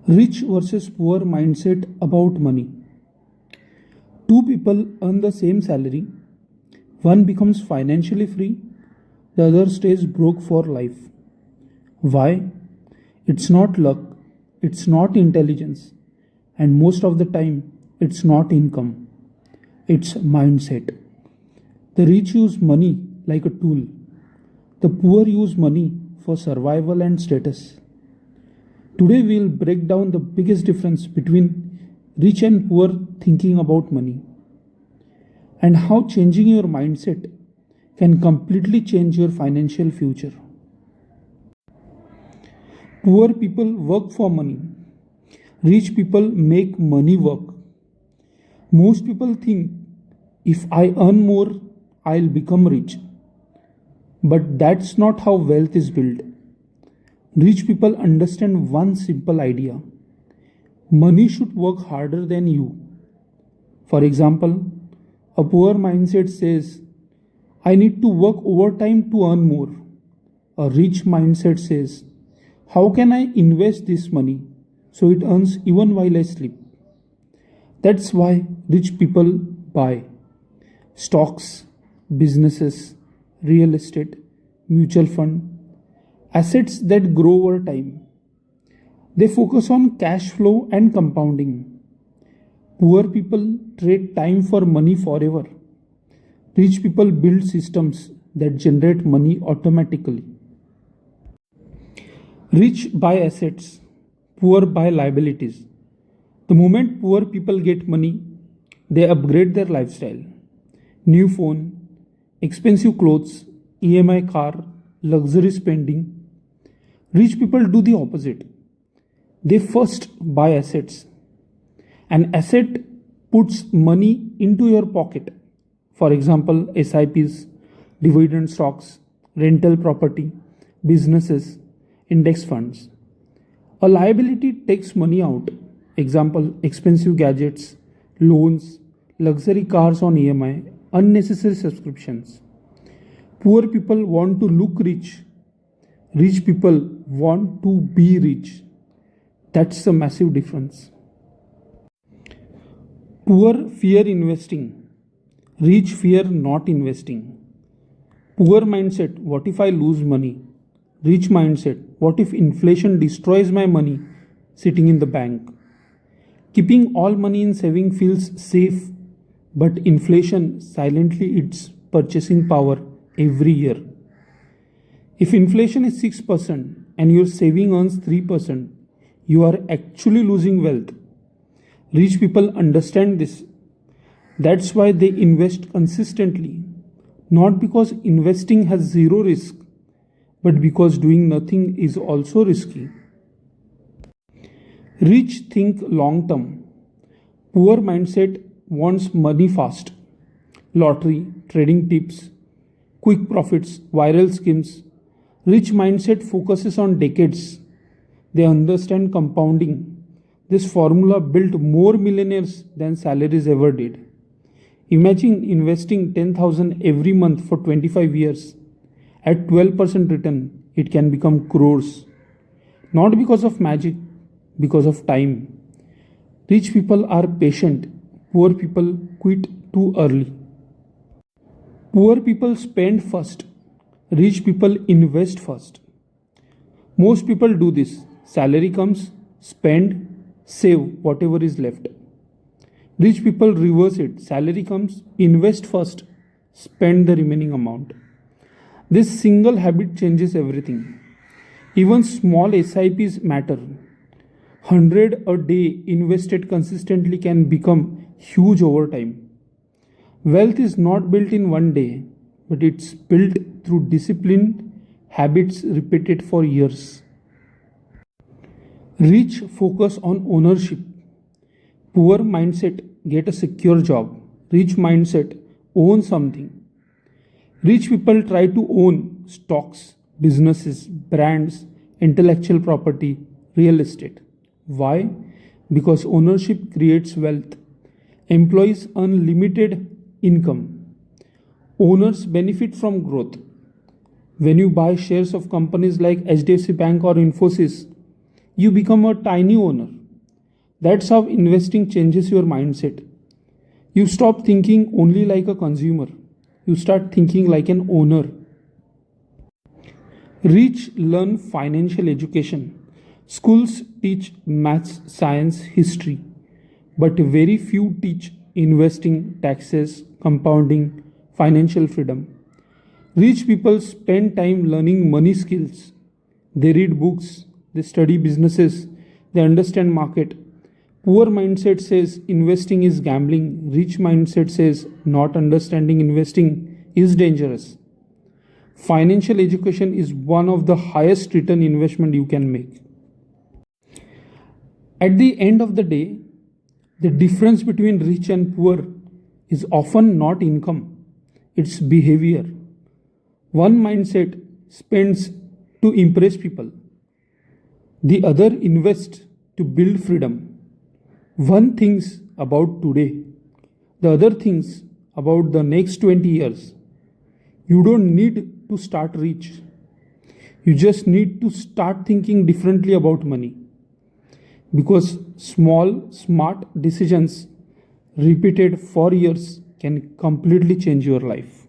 Rich versus poor mindset about money. Two people earn the same salary. One becomes financially free, the other stays broke for life. Why? It's not luck, it's not intelligence, and most of the time, it's not income, it's mindset. The rich use money like a tool, the poor use money for survival and status. Today, we'll break down the biggest difference between rich and poor thinking about money and how changing your mindset can completely change your financial future. Poor people work for money, rich people make money work. Most people think if I earn more, I'll become rich. But that's not how wealth is built. Rich people understand one simple idea: money should work harder than you. For example, a poor mindset says, I need to work overtime to earn more. A rich mindset says, how can I invest this money so it earns even while I sleep? That's why rich people buy stocks, businesses, real estate, mutual fund, assets that grow over time. They focus on cash flow and compounding. Poor people trade time for money forever. Rich people build systems that generate money automatically. Rich buy assets, poor buy liabilities. The moment poor people get money, they upgrade their lifestyle. New phone, expensive clothes, EMI car, luxury spending. Rich people do the opposite. They first buy assets. An asset puts money into your pocket. For example, SIPs, dividend stocks, rental property, businesses, index funds. A liability takes money out. Example, expensive gadgets, loans, luxury cars on EMI, unnecessary subscriptions. Poor people want to look rich. Rich people want to be rich. That's a massive difference. Poor fear investing. Rich fear not investing. Poor mindset, what if I lose money? Rich mindset, what if inflation destroys my money sitting in the bank? Keeping all money in saving feels safe, but inflation silently eats purchasing power every year. If inflation is 6% and your saving earns 3%, you are actually losing wealth. Rich people understand this. That's why they invest consistently, not because investing has zero risk, but because doing nothing is also risky. Rich think long term. Poor mindset wants money fast. Lottery, trading tips, quick profits, viral schemes. Rich mindset focuses on decades. They understand compounding. This formula built more millionaires than salaries ever did. Imagine investing 10,000 every month for 25 years. At 12% return, it can become crores. Not because of magic, because of time. Rich people are patient. Poor people quit too early. Poor people spend first. Rich people invest first. Most people do this. Salary comes, spend, save whatever is left. Rich people reverse it. Salary comes, invest first, spend the remaining amount. This single habit changes everything. Even small SIPs matter. 100 a day invested consistently can become huge over time. Wealth is not built in one day, but it's built through disciplined habits repeated for years. Rich focus on ownership. Poor mindset get a secure job. Rich mindset own something. Rich people try to own stocks, businesses, brands, intellectual property, real estate. Why? Because ownership creates wealth. Employees earn limited income. Owners benefit from growth. When you buy shares of companies like HDFC Bank or Infosys, you become a tiny owner. That's how investing changes your mindset. You stop thinking only like a consumer, you start thinking like an owner. Rich learn financial education. Schools teach maths, science, history, but very few teach investing, taxes, compounding, financial freedom. Rich people spend time learning money skills. They read books, they study businesses, they understand market. Poor mindset says investing is gambling. Rich mindset says not understanding investing is dangerous. Financial education is one of the highest return investment you can make. At the end of the day, the difference between rich and poor is often not income, it's behavior. One mindset spends to impress people, the other invests to build freedom. One thinks about today, the other thinks about the next 20 years. You don't need to start rich, you just need to start thinking differently about money. Because small, smart decisions repeated for years can completely change your life.